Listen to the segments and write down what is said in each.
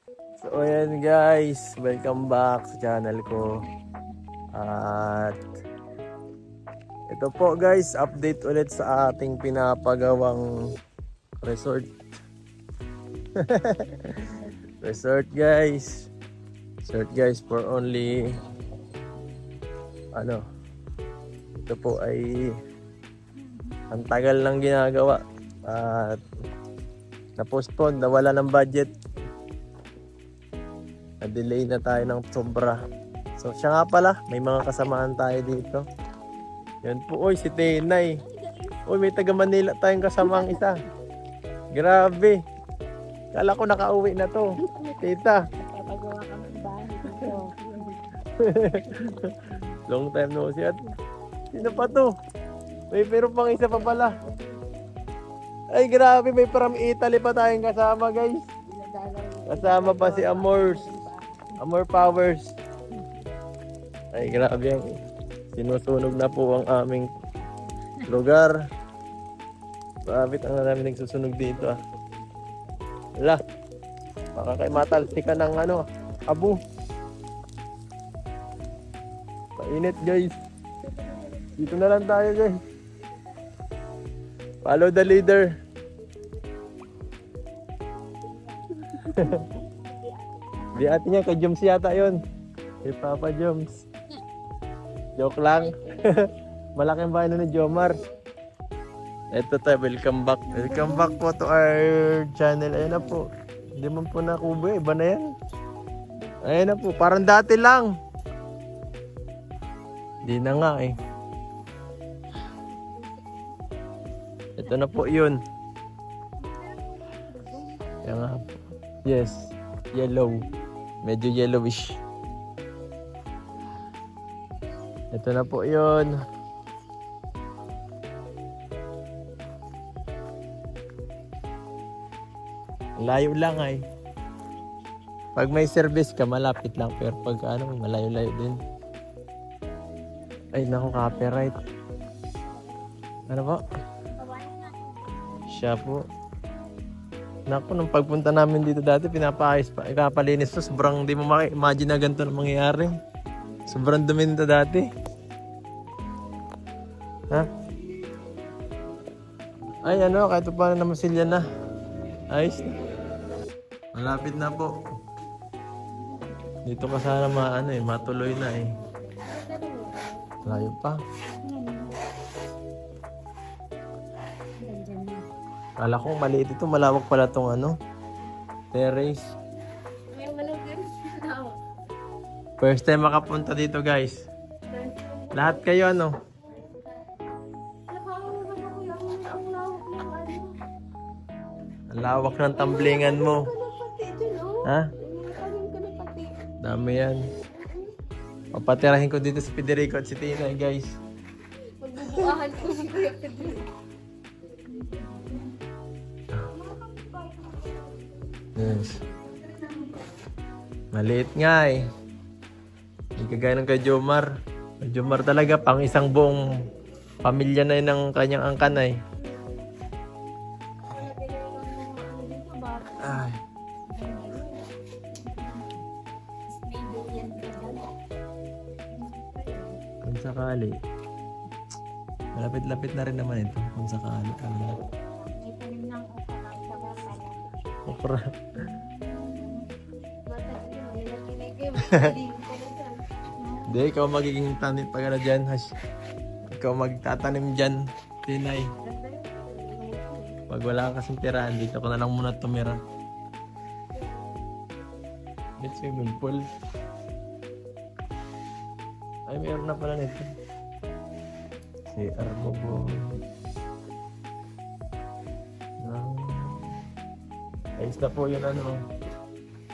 So ayan guys, welcome back sa channel ko. At ito po guys, update ulit sa ating pinapagawang resort. Resort guys. Resort guys for only ito po ay ang tagal lang ginagawa at na-postpone, nawala ng budget. Na-delay na tayo ng sobra. So siya nga pala, may mga kasamaan tayo dito. Yan po, oy si Tenay. Oy, may taga Manila tayong kasamang isa. Grabe. Kala ko nakauwi na to. Tita. Papagawa kami ng bahay dito. Long time no see. At sino pa to? May pero pang isa pa pala. Ay grabe, may from Italy pa tayong kasama guys. Kasama pa si Amor Powers. Ay grabe, sinusunog na po ang aming lugar. Bakit ang namin nagsusunog dito ah. Wala. Baka kay matalsika ng abo. Mainit guys. Dito na lang tayo guys. Follow the leader. Di ate niya, kay Joms yata yun. Kay Papa Joms. Joke lang. Malaking bahay na ni Jomar. Eto tayo, welcome back. Welcome back po to our channel. Ayan na po. Hindi man po nakubo, iba na yan. Ayan na po, parang dati lang. Hindi na nga eh. Ito na po yun. Ayan nga po. Yes, yellow. Medyo yellowish. Ito na po yun. Layo lang ay. Pag may service ka, malapit lang. Pero pag malayo-layo din. Ay, naku, copyright. Ano po? Siya po. Naku, nung pagpunta namin dito dati, pinapakayos pa. Ikapalinis to, sobrang di mo ma-imagine na ganito na mangyayari. Sobrang dumi nito dati. Ha? Ay, kahit paano na masilya na. Ayos na. Malapit na po. Dito ka sana matuloy na eh. Layo pa. Kala ko maliit ito, malawak pala tong terrace. First time makapunta dito guys. Lahat kayo Ang lawak ng tamblingan mo. Ha? Dami yan. Papatirahin ko dito si Federico at si Tina guys. Magbubukahan ko si Kuya Pedro. Yes. Maliit nga eh. Hindi kagaya ng kay Jomar. Kay Jomar talaga pang isang buong pamilya na yun ng kanyang angkan eh. Ay. Kung sakali. Malapit-lapit na rin naman ito. Kung sakali. May tanim ng Okra. Hindi, ikaw magiging tanim pag dyan. Ikaw magtatanim dyan, Tinay. Pag wala ka kasing tirahan, dito ko na lang muna tumira. May swimming pool. Ay, mayroon na pala nito. CR mo po. Ayos na po yun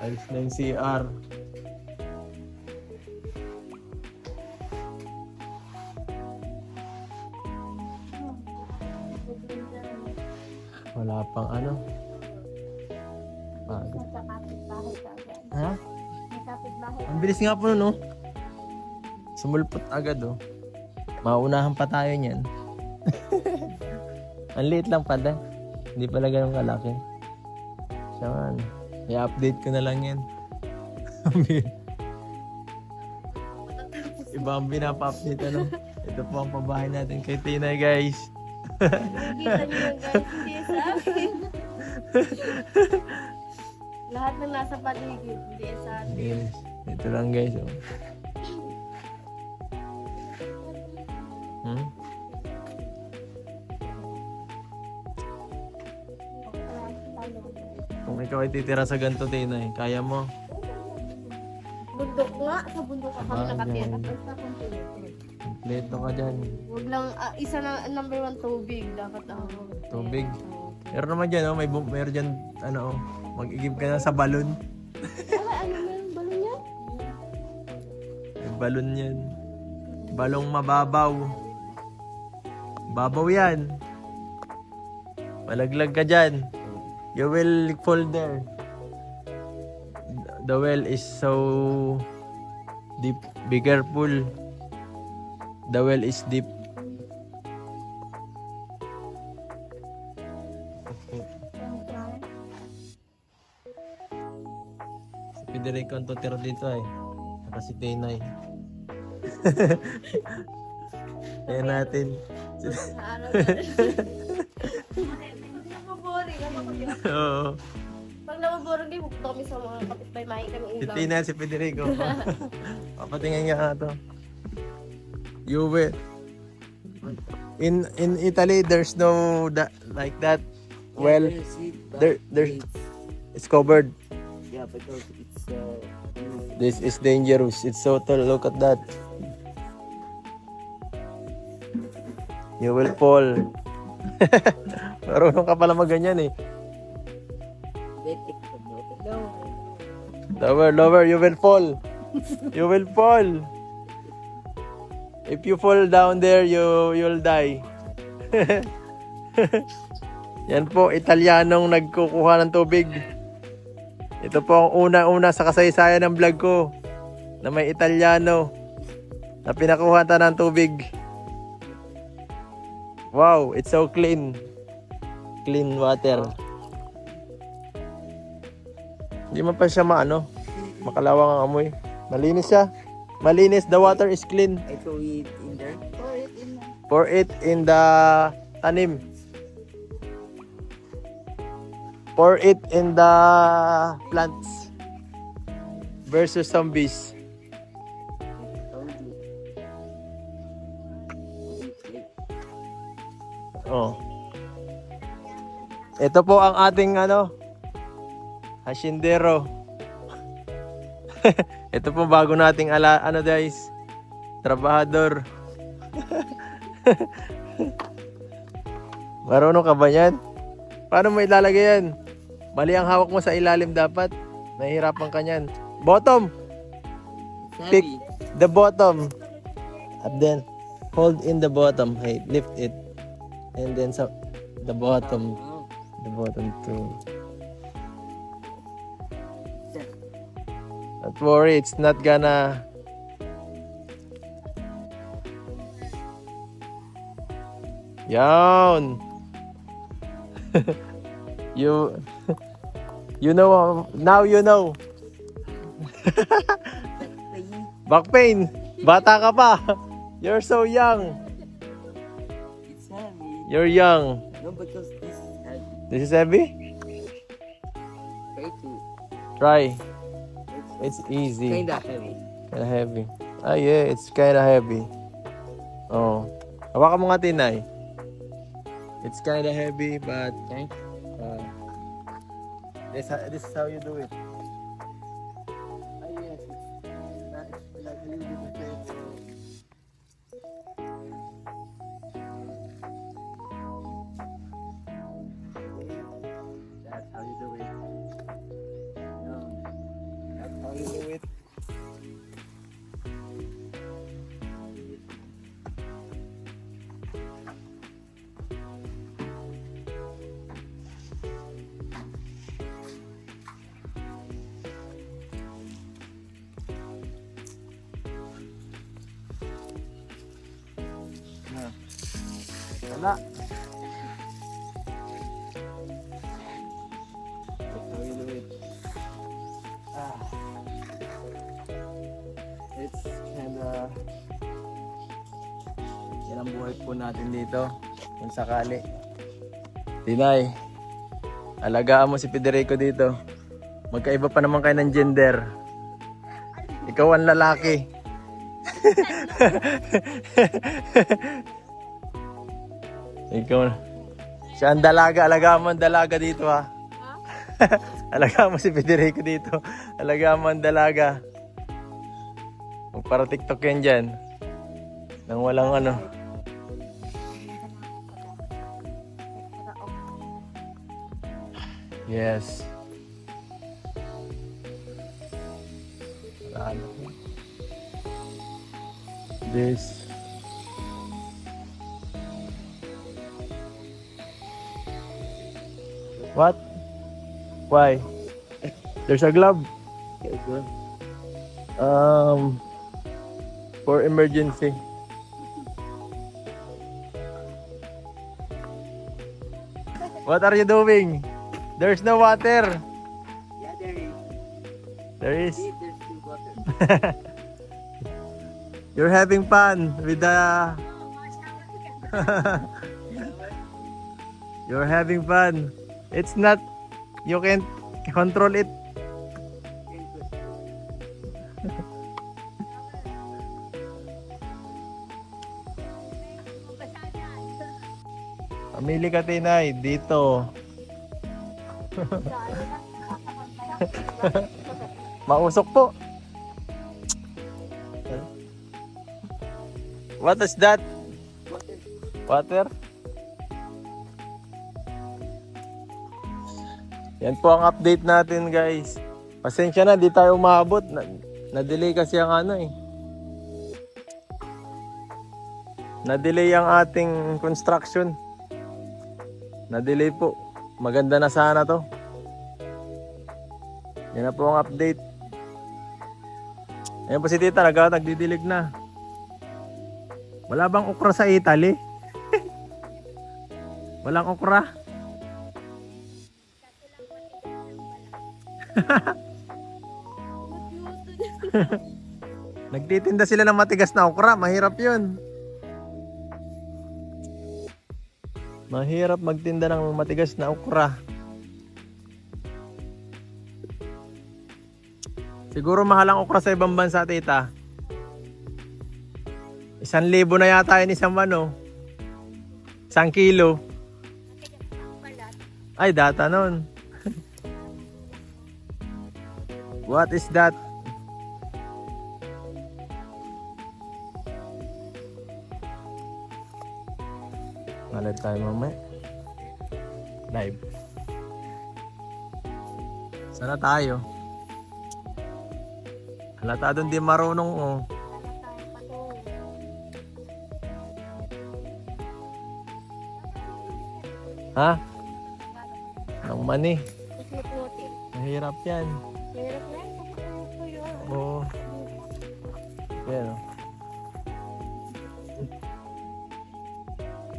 ayos na yung CR. Wala pang Ha? Ang bilis nga po nun Sumulpot agad Maunahan pa tayo niyan. Ang liit lang pala. Hindi pala ganun kalaki. Siya nga I-update ko na lang yan. Iba ang pinapa-update ano. Ito po ang pabahay natin kay Tinay guys. Nakikita niyo yan guys, hindi sa akin. Lahat ng nasa paligid, hindi sa atin. Yes. Ito lang guys. Oh. Hmm? Kung ikaw ay titira sa ganito, Tinay, kaya mo? Bundok nga, sa bundok ka kami Ah, nakatira. yan. Basta kompleto. Kompleto ka dyan. Huwag lang, isa na number 1 tubig. Dapat ang Tubig. Meron naman dyan, oh, meron dyan, ano, oh, mag-igib ka na sa balon. Wala, ano meron balon yan? May balon yan. Balong mababaw. Babaw yan. Malaglag ka dyan. You will fall there. The well is so deep. Be careful. The well is deep. Si Federico ang tutira dito ay. Saka si Tinay. Kaya natin. Sa araw na rin. Napaboring. Oo. Pag napaboring kayo, bukto kami sa mga kapitbahay. Mahi kami Si ilaw. Tina, si Federico. Papatingin nga ito. You will. In Italy, there's no like that. Well, there's it's covered. Yeah, because it's This is dangerous. It's so tall. Look at that. You will fall. Marunong ka pala magganyan eh. betik the no. Lower, lower. You will fall. You will fall. If you fall down there, you'll die. Yan po, Italianong nagkukuha ng tubig. Ito po ang una-una sa kasaysayan ng vlog ko na may Italiano na pinakuha ta ng tubig. Wow, it's so clean. Clean water. Hindi man pa siya makalawang ang amoy. Malinis siya. Malinis, the water is clean. I throw it in there. Pour it in the tanim. Pour it in the plants versus zombies. Oh. Ito po ang ating hashindero. Ito po bago nating guys, trabahador. Marunong ka ba yan? Paano mo ilalagay yan? Mali ang hawak mo sa ilalim dapat. Nahihirapan ka niyan. Bottom! Pick the bottom. And then, hold in the bottom. Hey, lift it. And then, the bottom. The bottom too. Don't worry, it's not gonna... Yan! You know, now you know. Back pain. Bata ka pa. You're so young. It's heavy. You're young. No, because this is heavy. This is heavy? Try to. Try. It's easy. Kinda heavy. Kinda heavy. Ah, yeah, it's kinda heavy. Oh. Hawakan mo nga, Tinay. It's kinda heavy, but Okay. this is how you do it. Ah, yes. It's not like a little bit different. That's how you do it. No. That's how you do it. Wala. That's how you do it. Yan ang buhay po natin dito. Kung sakali. Tinay, alagaan mo si Federico dito. Magkaiba pa naman kayo ng gender. Ikaw ang lalaki. Ikaw. Siya ang dalaga. Alagaan mo ang dalaga dito ha. Alagaan mo si Federico dito. Alagaan mo ang dalaga. Para TikTok yan dyan. Nang walang ano. Yes. This. What? Why? There's a glove. For emergency. What are you doing? There's no water. Yeah, there is. There is. There's still water. You're having fun with the... You're having fun. It's not... You can't control it. Pamili ka, Tinay. Dito. Mausok po. What is that? Water? Yan po ang update natin, guys. Pasensya na, di tayo umabot. Na-delay kasi ang ano eh. Na-delay ang ating construction. Na-delay po. Maganda na sana to. Yan na po ang update. Ayan po si Tita, nagdidilig na. Wala bang okra sa Italy? Walang okra? Nagtitinda sila ng matigas na okra. Mahirap yun. Mahirap magtinda ng matigas na okra. Siguro mahal ang okra sa ibang bansa, Tita. 1,000 na yata yun isang ano. 1 kilo. Ay, data nun. What is that? Malit tayo mamaya. Live. Sana tayo. Halata doon di marunong oh. Ha? Ang mani. Mahirap yan. Hirap na yun. Oo. Yan o.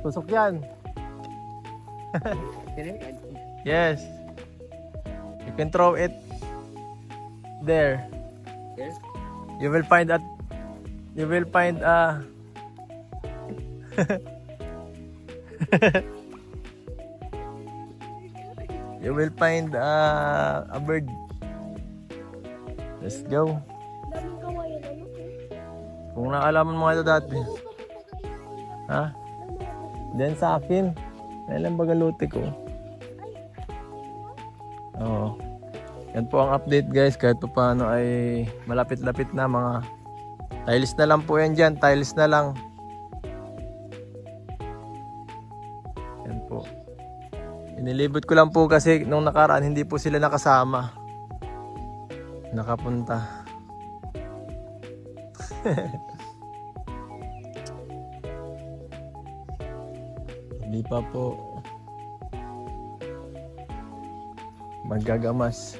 Tusok yan. Yes. You can throw it there. Yes. You will find a you will find a bird. Let's go. Daming kawayan. Ano po? Kung naalaman mo ito dati. Ha? Diyan sa akin. Kailan bagaluti ko? Oo. Yan po ang update, guys. Kahit pa paano ay malapit-lapit na, mga tiles na lang po yan dyan. Tiles na lang. Yan po. Inilibot ko lang po kasi nung nakaraan hindi po sila nakasama. Nakapunta. Hindi pa po magagamas.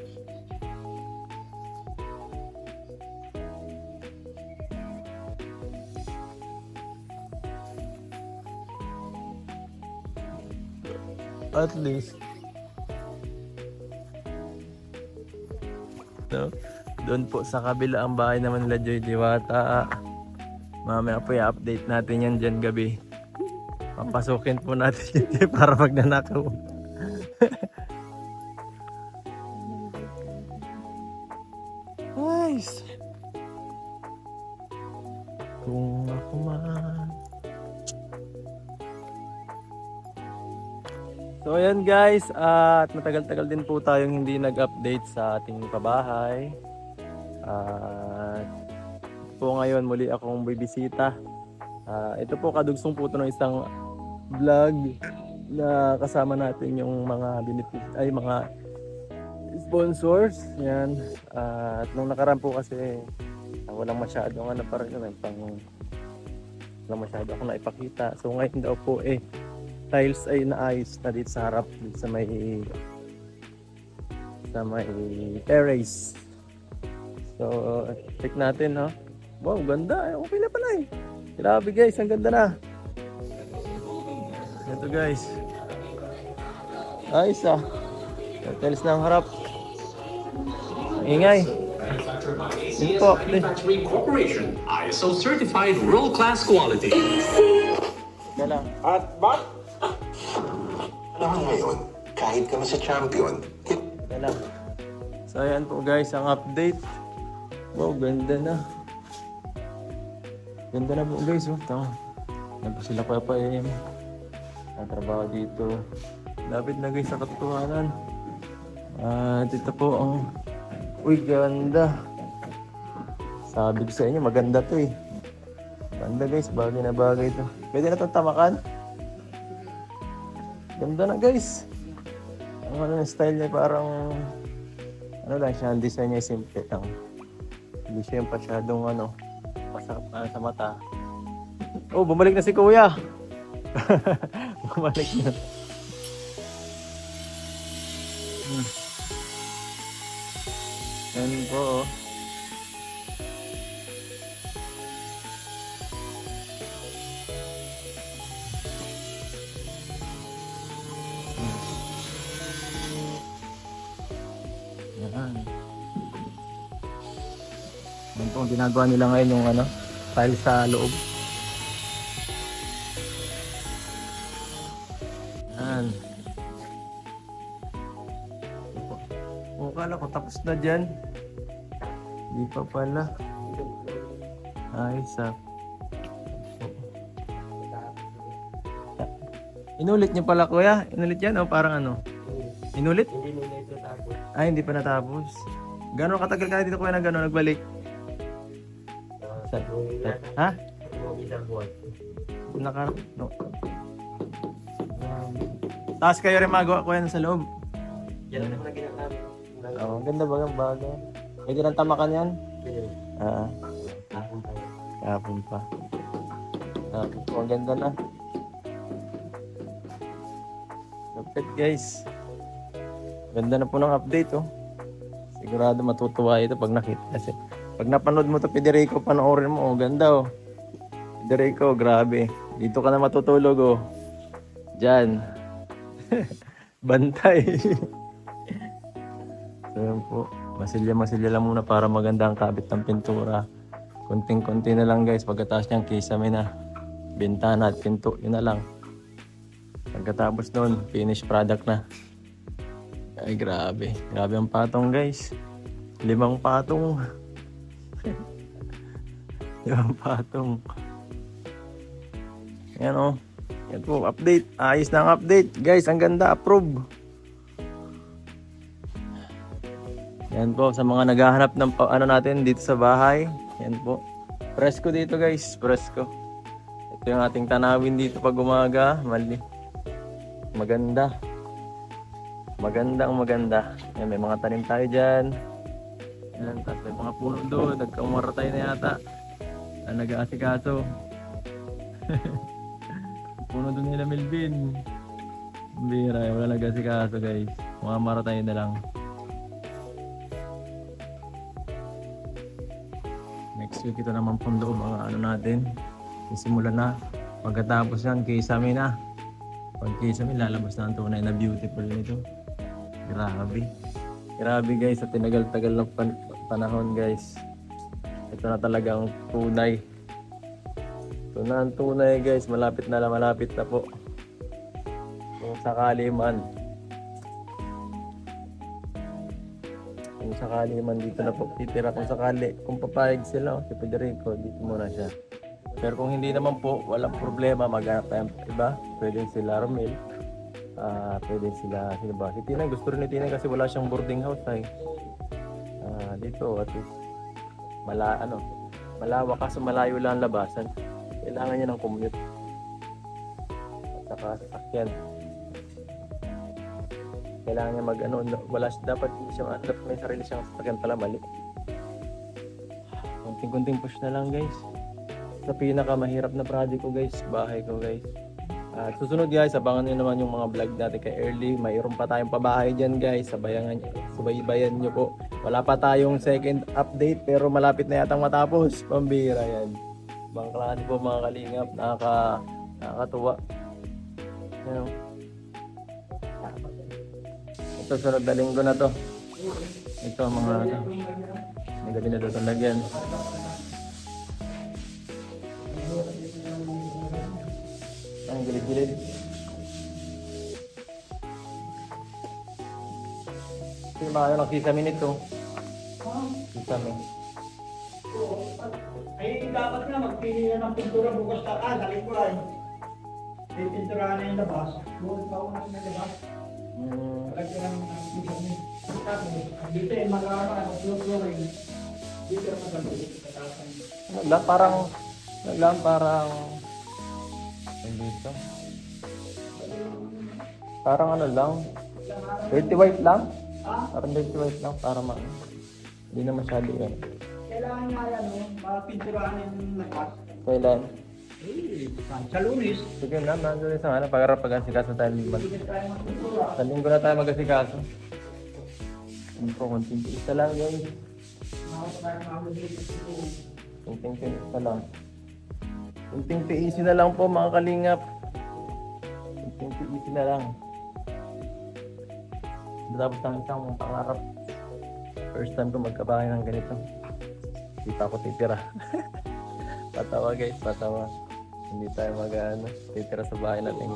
At least no? Doon po sa kabila ang bahay naman nila Joy Diwata. Mamaya po i-update natin yan dyan gabi. Papasukin po natin yun para magnanakaw. Nice. Kung ako man. So ayan guys, at matagal-tagal din po tayong hindi nag-update sa ating pabahay. At po ngayon muli akong bibisita. Ito po kadugsong po ito ng isang vlog na kasama natin yung mga mga sponsors. Yan. At nung nakaraan po kasi walang masyadong parang walang masyado akong naipakita. So ngayon daw po tiles ay naayos na dito sa harap, dito sa may terrace. So check natin, no? Wow, ganda. Okay na pala eh. Grabe guys, ang ganda na. Ito guys. Ayos ah. Tiles na ang harap. Ingay. Yun po. Manufacturing Corporation, ISO certified world-class quality. Teka lang. Alam mo ngayon, kahit kami sa champion, Teka lang. So ayan po guys, ang update. Wow, ganda na. Ganda na po guys. Oh. Tama. Yan po sila papaim. Ang trabaho dito. Lapit na guys sa katotohanan. Dito po ang... Uy, ganda. Sabi ko sa inyo, maganda to eh. Ganda guys, bagay na bagay to. Pwede na itong tamakan. Ganda na guys. Ang style niya parang... Ano lang siya, ang design niya simple lang. Hindi siya yung pasyadong masakap na sa mata. Oh, bumalik na si Kuya. Bumalik na. Yan po. Oh. Yan. Yan po ang ginagawa nila ngayon yung tile sa loob. Yan. Kala ko tapos na dyan. Hindi pa pala. Ayos ah. Inulit niyo pala kuya? Inulit yan o parang Inulit? Hindi nila ito tapos. Ay, hindi pa natapos. Gano'n katagal ka na dito kuya na gano'n nagbalik? Ha? Isang buwan. No. Tapos kayo rin magawa kuya sa loob? Yan naman ang ginagamit. Oo, ganda ba ang bagay? Pwede nang tamakan yan? Tapon pa yan. Kapon pa. Ang ganda na. Lapit guys. Ganda na po ng update oh. Sigurado matutuwa ito pag nakita kasi. Pag napanood mo to Federico, panoorin mo oh. Ganda oh. Federico, grabe. Dito ka na matutulog oh. Diyan. Bantay. So yan po. Masilya lang muna para maganda ang kabit ng pintura. Konting-konti na lang guys. Pagkatapos niyang kisame na. Bintana at pinto. Yun na lang. Pagkatapos nun, finished product na. Ay grabe. Grabe ang patong guys. 5 patong. 5 patong. Yan o. Yan po. Update. Ayos na ang update. Guys, ang ganda. Approve. Yan po. Sa mga naghahanap ng natin dito sa bahay. Yan po. Presko dito guys. Presko. Ito yung ating tanawin dito pag umaga. Maganda. Maganda. Yan, may mga tanim tayo dyan. Yan, tapos may mga puno doon. Nagkaumaratay na yata. Nag-aasikaso. Puno doon nila Melvin. Bira, wala nag-aasikaso guys. Mga maratay na lang. Next week ito naman pong loob ang natin. Isimulan na. Pagkatapos yan, kisame na. Pag kisame, lalabas na ang tunay na beautiful nito. Grabe guys, sa tinagal-tagal ng panahon guys. Ito na talagang tunay Ito na ang tunay guys, malapit na po. Kung sakali man. Kung sakali man dito na po titira, kung sakali, kung papayag sila, si Federico, dito muna siya. Pero kung hindi naman po, walang problema, maghanap tayong iba. Pwede sila Romel. Pwede sila, sino ba? Si Tina, gusto rin ni Tina kasi wala siyang boarding house ay. Dito at least malawak kaso malayo lang ang labasan. Kailangan niya ng commute. At saka sasakyan. Kailangan niya wala dapat siya may sarili siyang sasakyan pala mali. Kunting-kunting push na lang guys. Sa pinakamahirap na project ko guys, bahay ko guys. At susunod guys, abangan nyo naman yung mga vlog natin kay Early. Mayroon pa tayong pabahay dyan guys. Subaybayan nyo po. Wala pa tayong second update pero malapit na yatang matapos. Pambira yan. Ibang klase po mga kalingap. Nakakatuwa. Yan o. Ito sunod na linggo na to. Ito mga may gabi na doon lagyan. Ang gilid-gilid. Ito yung mga kisame nito. Kisame. Ay, dapat na magpili na ng pintura bukas ka sa likuran. May pintura na yung labas. Bukas pa una na labas. Lagyan ng kisame. Dito yung mga flooring. Dito yung mga Parang dito. Parang ano lang. Dirty white lang. Parang dirty white lang para hindi na masyado yan. kailangan nga yan, mapinturahan yung labas. Kailan? Sa Lunes. Sige na, nandun sa ano, para pag-asikaso tayo naman. Hindi tayo magpintura. Sa linggo na tayo mag-asikaso. Hindi po, kunting isa lang guys. Kunting isa lang. Kunting easy na lang po mga kalingap. Kunting easy na lang. Tapos ng isang pangarap. First time ko magkabahay ng ganito. Hindi pa ako titira. Patawa guys, patawa. Hindi tayo titira sa bahay natin.